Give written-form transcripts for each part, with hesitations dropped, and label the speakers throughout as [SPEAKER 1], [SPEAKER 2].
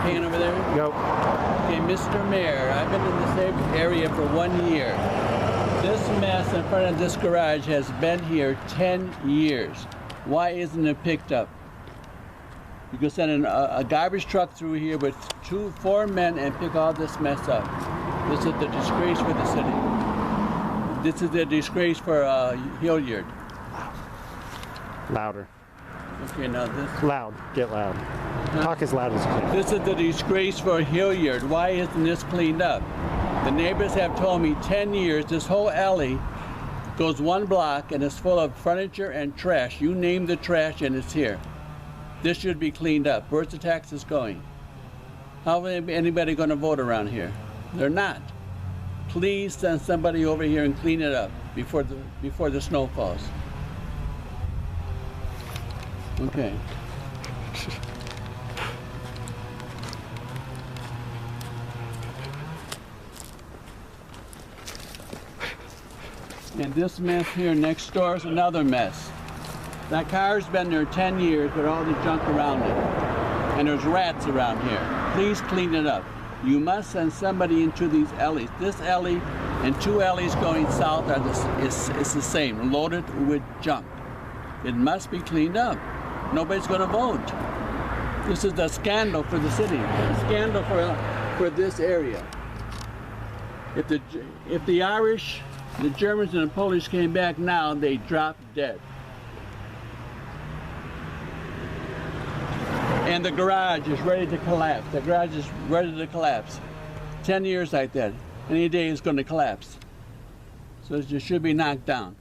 [SPEAKER 1] Fagan over there?
[SPEAKER 2] Yep.
[SPEAKER 1] Okay, Mr. Mayor, I've been in this area for 1 year. This mess in front of this garage has been here 10 years. Why isn't it picked up? You could send a garbage truck through here with 4 men and pick all this mess up. This is the disgrace for the city. This is the disgrace for Hilliard.
[SPEAKER 2] Louder.
[SPEAKER 1] Okay, now this.
[SPEAKER 2] Loud. Get loud. Talk as loud as you can.
[SPEAKER 1] This is the disgrace for Hilliard. Why isn't this cleaned up? The neighbors have told me 10 years this whole alley goes 1 block and it's full of furniture and trash. You name the trash and it's here. This should be cleaned up. Where's the taxes going? How is anybody going to vote around here? They're not. Please send somebody over here and clean it up before the snow falls. Okay. And this mess here next door is another mess. That car's been there 10 years with all the junk around it. And there's rats around here. Please clean it up. You must send somebody into these alleys. This alley and 2 alleys going south are it's the same, loaded with junk. It must be cleaned up. Nobody's going to vote. This is a scandal for the city, a scandal for this area. If the Irish, the Germans, and the Polish came back now, they drop dead. And the garage is ready to collapse. The garage is ready to collapse. 10 years like that. Any day it's going to collapse. So it should be knocked down.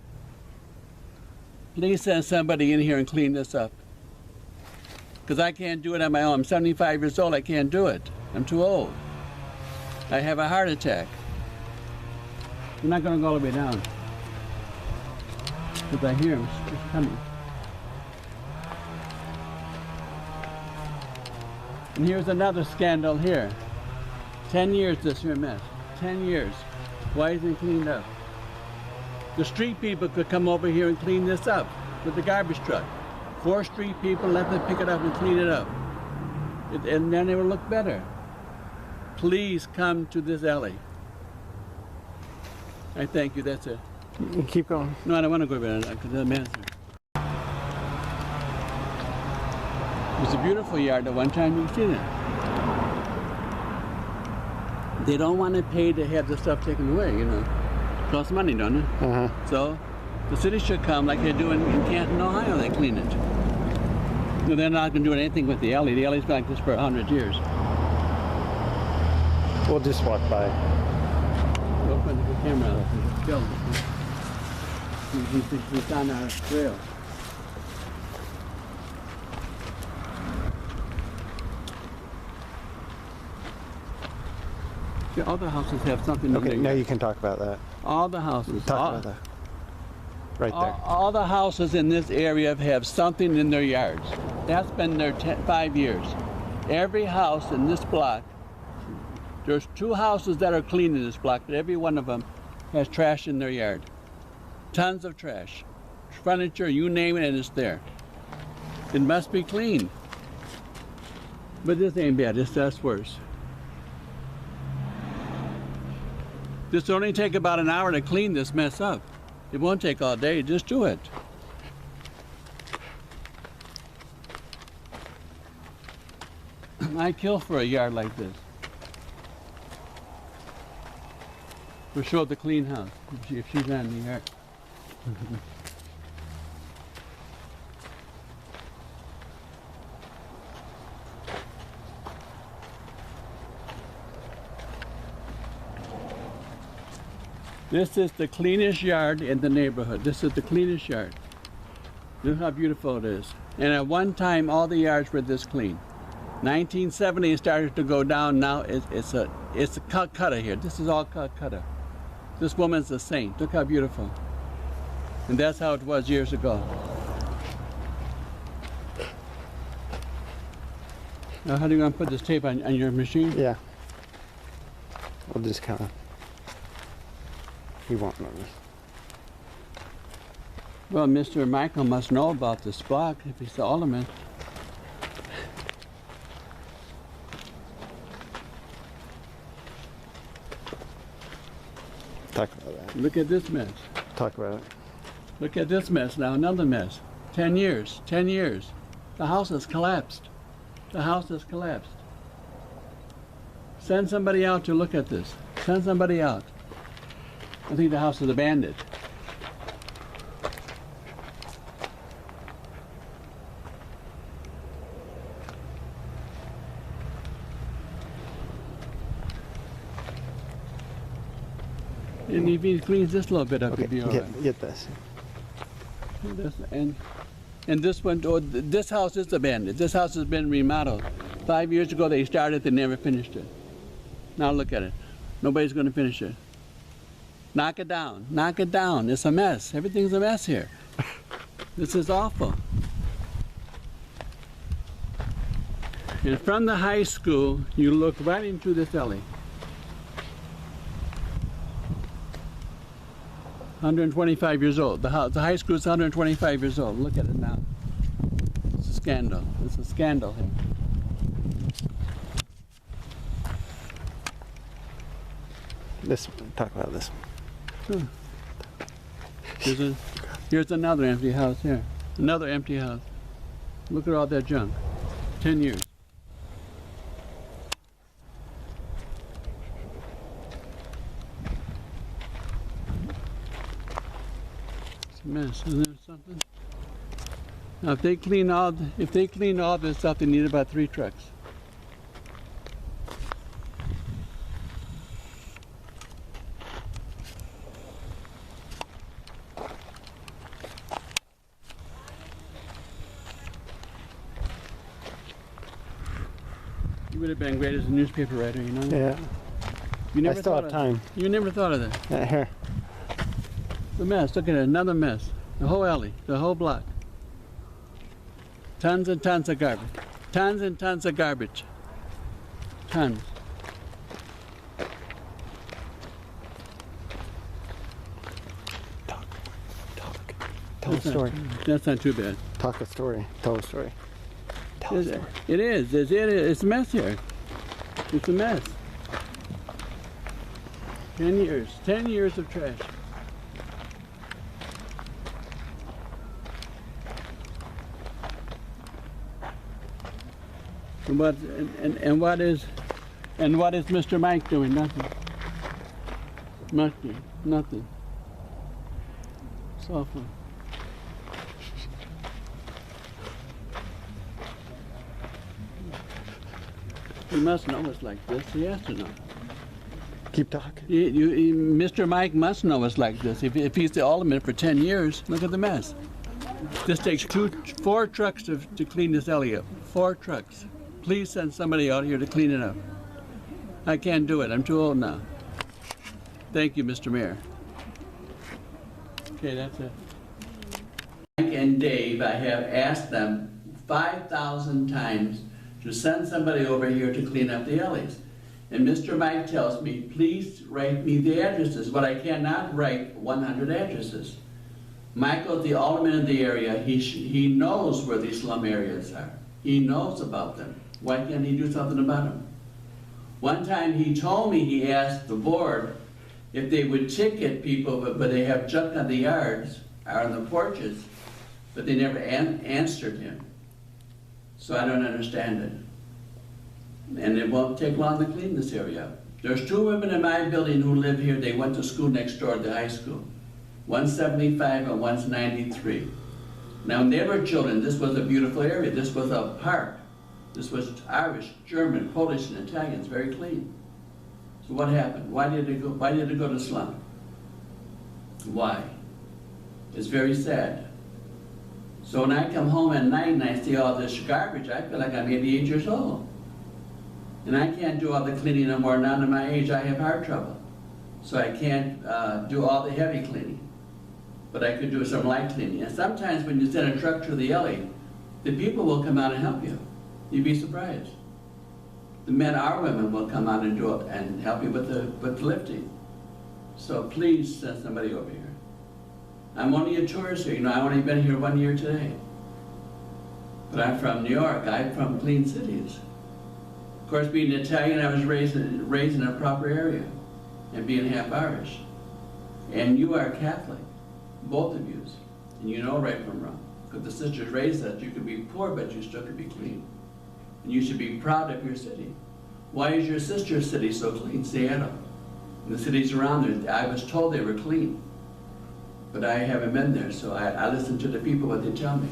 [SPEAKER 1] Please send somebody in here and clean this up. Because I can't do it on my own. I'm 75 years old. I can't do it. I'm too old. I have a heart attack. I'm not going to go all the way down. Because I hear him coming. And here's another scandal here. 10 years this here mess. 10 years. Why isn't it cleaned up? The street people could come over here and clean this up with the garbage truck. 4 street people, let them pick it up and clean it up. And then it will look better. Please come to this alley. I thank you, that's it.
[SPEAKER 2] Keep going.
[SPEAKER 1] No, I don't want to go over there because the man's there. It was a beautiful yard at one time, you can see that. They don't want to pay to have the stuff taken away, you know. It costs money, don't it?
[SPEAKER 2] Uh-huh.
[SPEAKER 1] So the city should come like they do in Canton, Ohio, they clean it. No, they're not going to do anything with the alley. The alley's been like this for 100 years.
[SPEAKER 2] We'll just walk by.
[SPEAKER 1] Open the camera up and film. He's on our trail. Yeah, all the houses have something.
[SPEAKER 2] Okay, now you can talk about that.
[SPEAKER 1] All the houses.
[SPEAKER 2] Talk about that. Right there.
[SPEAKER 1] All the houses in this area have something in their yards. That's been there 5 years. Every house in this block, there's 2 houses that are clean in this block, but every one of them has trash in their yard. Tons of trash. Furniture, you name it, and it's there. It must be clean. But this ain't bad, that's worse. This will only take about an hour to clean this mess up. It won't take all day, just do it. I'd kill for a yard like this. We'll show the clean house, if she's on the yard. This is the cleanest yard in the neighborhood. This is the cleanest yard. Look how beautiful it is. And at one time, all the yards were this clean. 1970 it started to go down. Now it's a Calcutta here. This is all Calcutta. This woman's a saint. Look how beautiful. And that's how it was years ago. Now, how are you going to put this tape on your machine?
[SPEAKER 2] Yeah. We'll just kind of. He won't notice.
[SPEAKER 1] Well, Mr. Michael must know about this block if he's the alderman.
[SPEAKER 2] Talk about that.
[SPEAKER 1] Look at this mess.
[SPEAKER 2] Talk about it.
[SPEAKER 1] Look at this mess now, another mess. 10 years, 10 years. The house has collapsed. The house has collapsed. Send somebody out to look at this. Send somebody out. I think the house is abandoned. And if he cleans this little bit up,
[SPEAKER 2] Okay,
[SPEAKER 1] it'd be all right.
[SPEAKER 2] get this.
[SPEAKER 1] And this one, oh, this house is abandoned. This house has been remodeled. 5 years ago they started, they never finished it. Now look at it. Nobody's going to finish it. Knock it down. Knock it down. It's a mess. Everything's a mess here. This is awful. And from the high school, you look right into this alley. 125 years old. The high school is 125 years old. Look at it now. It's a scandal. It's a scandal here.
[SPEAKER 2] Talk about this.
[SPEAKER 1] Here's another empty house here. Another empty house. Look at all that junk. 10 years. It's a mess, isn't it something? Now if they clean all this up, they need about 3 trucks. You would have been great as a newspaper writer, you know?
[SPEAKER 2] Yeah.
[SPEAKER 1] You never
[SPEAKER 2] I still
[SPEAKER 1] thought
[SPEAKER 2] have time.
[SPEAKER 1] You never thought of that.
[SPEAKER 2] Yeah, here.
[SPEAKER 1] The mess, look at it, another mess. The whole alley, the whole block. Tons and tons of garbage. Tons and tons of garbage. Tons.
[SPEAKER 2] Tell a story.
[SPEAKER 1] That's not too bad.
[SPEAKER 2] Talk a story. Tell a story. Tell a story.
[SPEAKER 1] It is. It's a mess here. It's a mess. 10 years. 10 years of trash. And what is Mr. Mike doing? Nothing. Nothing. It's awful. He must know us like this. He has to know.
[SPEAKER 2] Keep talking.
[SPEAKER 1] Mr. Mike must know us like this. If he's the alderman for 10 years, look at the mess. This takes 4 trucks to clean this alley up. 4 trucks. Please send somebody out here to clean it up. I can't do it. I'm too old now. Thank you, Mr. Mayor. Okay, that's it. Mike and Dave, I have asked them 5,000 times to send somebody over here to clean up the alleys. And Mr. Mike tells me, please write me the addresses, but I cannot write 100 addresses. Michael's the alderman in the area. He knows where these slum areas are. He knows about them. Why can't he do something about them? One time he told me he asked the board if they would ticket people, but they have junk on the yards or on the porches, but they never answered him. So I don't understand it. And it won't take long to clean this area up. There's 2 women in my building who live here. They went to school next door at the high school. One's 75 and one's 93. Now, when they were children, this was a beautiful area. This was a park. This was Irish, German, Polish, and Italian. It's very clean. So what happened? Why did it go to slum? Why? It's very sad. So when I come home at night and I see all this garbage, I feel like I'm 88 years old. And I can't do all the cleaning no more. Now at my age, I have heart trouble. So I can't do all the heavy cleaning. But I could do some light cleaning. And sometimes when you send a truck to the alley, the people will come out and help you. You'd be surprised. The men or women will come out and do it and help you with the lifting. So please send somebody over here. I'm only a tourist here. You know, I've only been here 1 year today. But I'm from New York. I'm from clean cities. Of course, being Italian, I was raised in a proper area, and being half Irish. And you are Catholic, both of you, and you know right from wrong. Because the sisters raised us, you could be poor, but you still could be clean. And you should be proud of your city. Why is your sister's city so clean, Seattle? And the cities around there, I was told they were clean. But I haven't been there, so I listen to the people, what they tell me.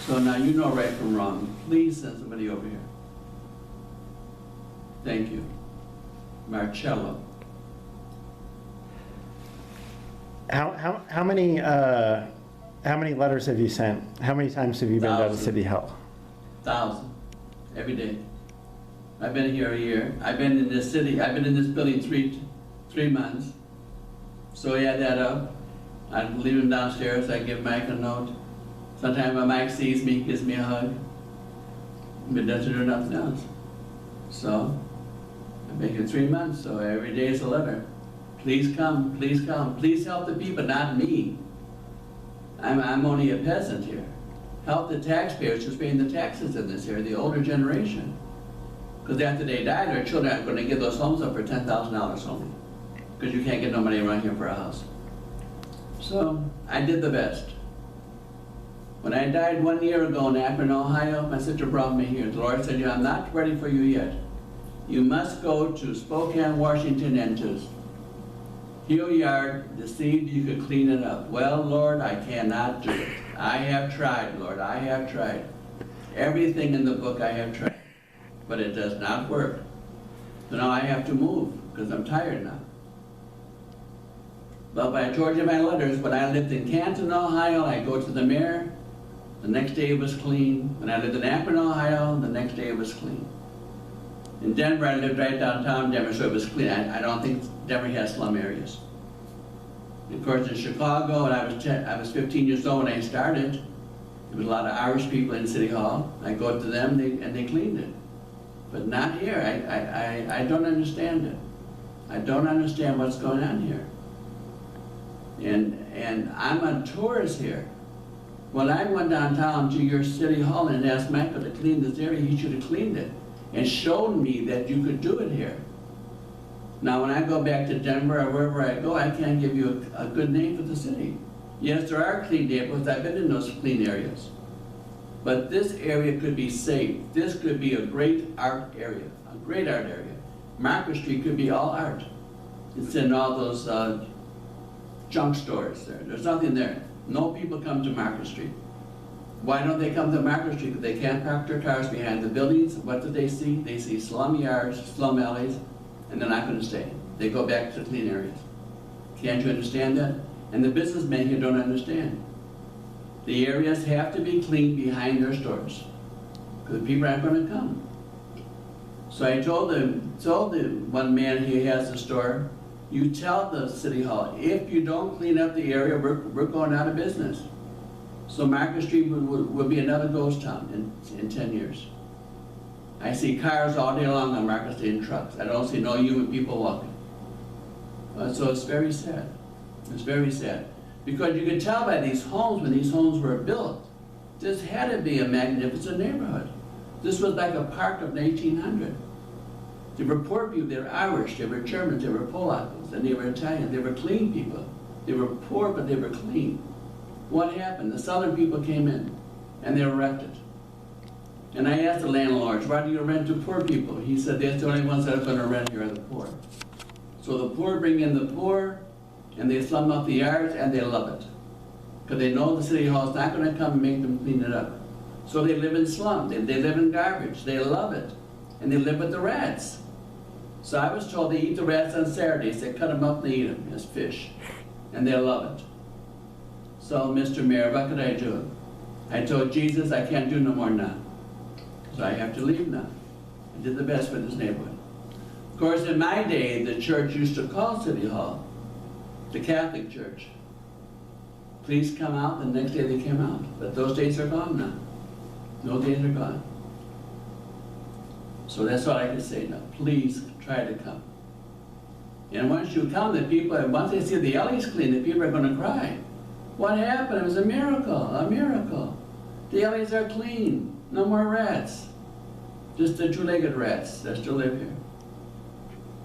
[SPEAKER 1] So now you know right from wrong. Please send somebody over here. Thank you. Marcello.
[SPEAKER 2] How many letters have you sent? How many times have you been down to
[SPEAKER 1] 1,000.
[SPEAKER 2] City Hall?
[SPEAKER 1] 1,000. Every day. I've been here a year. I've been in this city, I've been in this building three months. So he had that up. I leave him downstairs, I give Mike a note. Sometimes when Mike sees me, he gives me a hug. But doesn't do nothing else. So, I've been here 3 months, so every day is a letter. Please come, please come. Please help the people, not me. I'm only a peasant here. Help the taxpayers who's paying the taxes in this area, the older generation. Because after they die, their children are going to give those homes up for $10,000 only. Because you can't get no money around here for a house. So, I did the best. When I died 1 year ago in Akron, Ohio, my sister brought me here. The Lord said, I'm not ready for you yet. You must go to Spokane, Washington, and to Hilliard to see if you could clean it up. Well, Lord, I cannot do it. I have tried, Lord, I have tried. Everything in the book I have tried, but it does not work. So now I have to move, because I'm tired now. But I told you in my letters, when I lived in Canton, Ohio, I go to the mayor, the next day it was clean. When I lived in Akron, Ohio, the next day it was clean. In Denver, I lived right downtown Denver, so it was clean. I don't think Denver has slum areas. Of course, in Chicago, when I was 15 years old when I started, there was a lot of Irish people in City Hall. I go to them, and they cleaned it. But not here. I don't understand it. I don't understand what's going on here. And I'm a tourist here. When I went downtown to your City Hall and asked Michael to clean this area, he should have cleaned it and showed me that you could do it here. Now, when I go back to Denver or wherever I go, I can't give you a good name for the city. Yes, there are clean neighborhoods. I've been in those clean areas. But this area could be saved. This could be a great art area, a great art area. Market Street could be all art. It's in all those junk stores there. There's nothing there. No people come to Market Street. Why don't they come to Market Street? Because they can't park their cars behind the buildings. What do they see? They see slum yards, slum alleys, and they're not going to stay. They go back to clean areas. Can't you understand that? And the businessmen here don't understand. The areas have to be clean behind their stores, because people aren't going to come. So I told the one man, he has a store, you tell the City Hall, if you don't clean up the area, we're going out of business. So Market Street will be another ghost town in 10 years. I see cars all day long on Market Street and trucks. I don't see no human people walking. So it's very sad. It's very sad. Because you can tell by these homes, when these homes were built, this had to be a magnificent neighborhood. This was like a park of the 1800s. They were poor people, they were Irish, they were Germans, they were Polacks, and they were Italian. They were clean people. They were poor, but they were clean. What happened? The Southern people came in, and they wrecked it. And I asked the landlords, why do you rent to poor people? He said, that's the only ones that are going to rent here are the poor. So the poor bring in the poor, and they slum up the yards, and they love it. Because they know the City Hall is not going to come and make them clean it up. So they live in slum, they live in garbage, they love it. And they live with the rats. So I was told they eat the rats on Saturdays. They cut them up and they eat them as fish. And they love it. So, Mr. Mayor, what could I do? I told Jesus I can't do no more now. So I have to leave now. I did the best for this neighborhood. Of course, in my day, the church used to call City Hall, the Catholic Church. Please come out. The next day they came out. But those days are gone now. Those days are gone. So that's all I can say now. Please try to come. And once you come, the people, once they see the alleys clean, the people are going to cry. What happened? It was a miracle, a miracle. The alleys are clean. No more rats. Just the two-legged rats that still live here.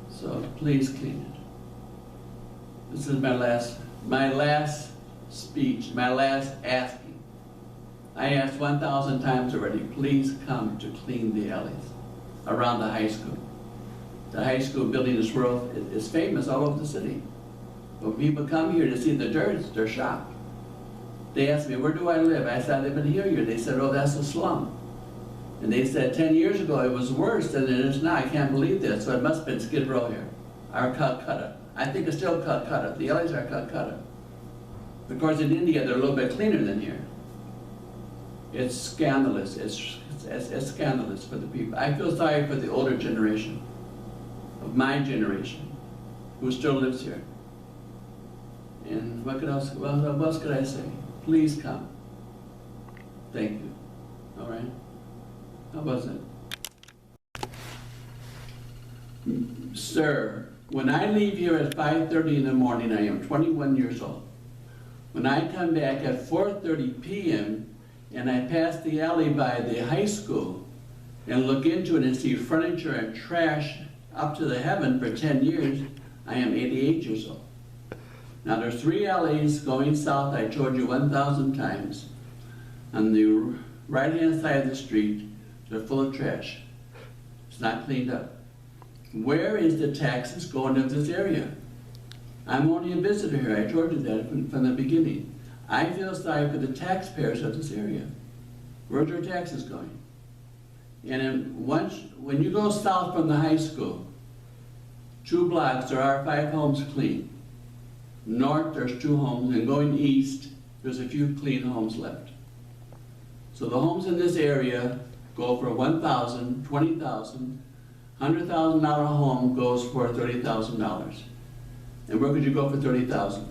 [SPEAKER 1] So please clean it. This is my last speech, my last asking. I asked 1,000 times already, please come to clean the alleys around the high school. The high school building is famous all over the city. When people come here to see the dirt, they're shocked. They asked me, where do I live? I said, I live in here. They said, oh, that's a slum. And they said 10 years ago it was worse than it is now. I can't believe this. So it must have been Skid Row here, or Calcutta. I think it's still Calcutta. The alleys are Calcutta. Of course, in India, they're a little bit cleaner than here. It's scandalous. It's scandalous for the people. I feel sorry for the older generation, of my generation, who still lives here. And what else could I say? Please come. Thank you. All right? How was it? Sir, when I leave here at 5:30 in the morning, I am 21 years old. When I come back at 4:30 p.m. and I pass the alley by the high school and look into it and see furniture and trash up to the heaven for 10 years, I am 88 years old. Now there's 3 alleys going south, I told you 1,000 times. On the right-hand side of the street, they're full of trash. It's not cleaned up. Where is the taxes going to this area? I'm only a visitor here, I told you that from the beginning. I feel sorry for the taxpayers of this area. Where's their taxes going? And then when you go south from the high school, 2 blocks, there are 5 homes clean. North, there's 2 homes, and going east, there's a few clean homes left. So the homes in this area go for $1,000, $20,000, $100,000 home goes for $30,000. And where could you go for $30,000?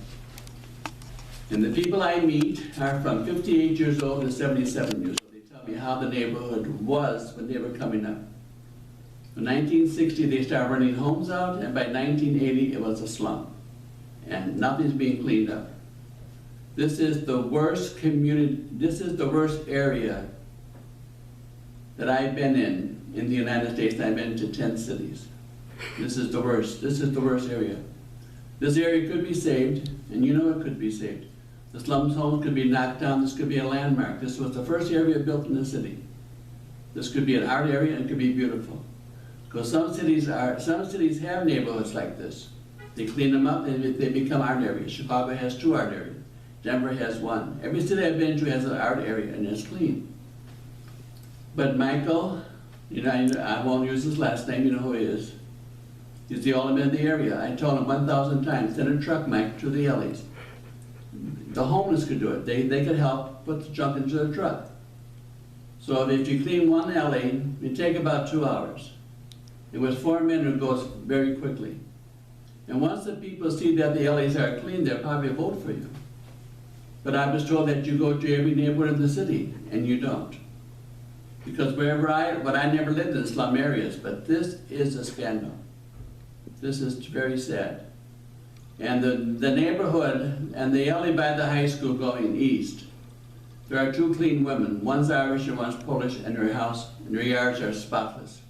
[SPEAKER 1] And the people I meet are from 58 years old to 77 years old. They tell me how the neighborhood was when they were coming up. In 1960, they started renting homes out, and by 1980, it was a slum. And nothing's being cleaned up. This is the worst community, this is the worst area that I've been in the United States. I've been to 10 cities. This is the worst area. This area could be saved, and you know it could be saved. The slums homes could be knocked down. This could be a landmark. This was the first area built in the city. This could be an art area, and it could be beautiful. Because some cities have neighborhoods like this. They clean them up, and they become art areas. Chicago has 2 art areas. Denver has 1. Every city I've been to has an art area, and it's clean. But Michael, you know, I won't use his last name, you know who he is. He's the alderman of the area. I told him 1,000 times, send a truck, Mike, to the alleys. The homeless could do it. They could help put the junk into the truck. So if you clean 1 alley, it take about 2 hours. It was 4 minutes, it goes very quickly. And once the people see that the alleys are clean, they'll probably vote for you. But I was told that you go to every neighborhood in the city, and you don't. Because I never lived in slum areas, but this is a scandal. This is very sad. And the neighborhood and the alley by the high school going east, there are 2 clean women. One's Irish and one's Polish, and their yards are spotless.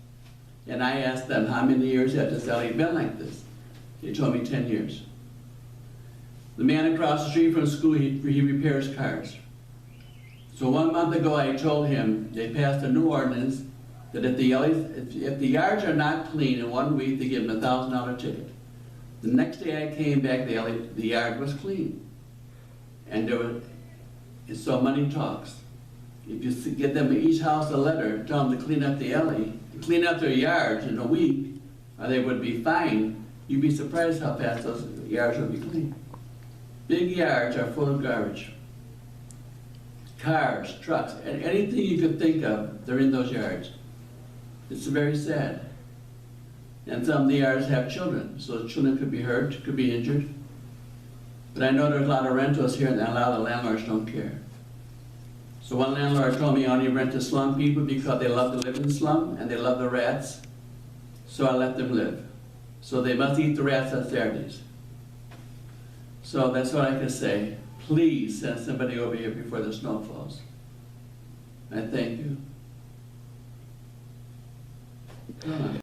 [SPEAKER 1] And I asked them, how many years has this alley been like this? They told me 10 years. The man across the street from school, he repairs cars. So 1 month ago I told him they passed a new ordinance that if the yards are not clean in 1 week, they give them a $1,000 ticket. The next day I came back, the yard was clean. And so money talks. If you get them each house a letter, tell them to clean up the alley, clean up their yards in a week, or they would be fined, you'd be surprised how fast those yards would be clean. Big yards are full of garbage. Cars, trucks, and anything you could think of, they're in those yards. It's very sad. And some of the yards have children, so the children could be hurt, could be injured. But I know there's a lot of rentals here, and a lot of landlords don't care. So one landlord told me I only rent to slum people because they love to live in the slum, and they love the rats, so I let them live. So they must eat the rats on Saturdays. So that's what I can say. Please send somebody over here before the snow falls. I thank you.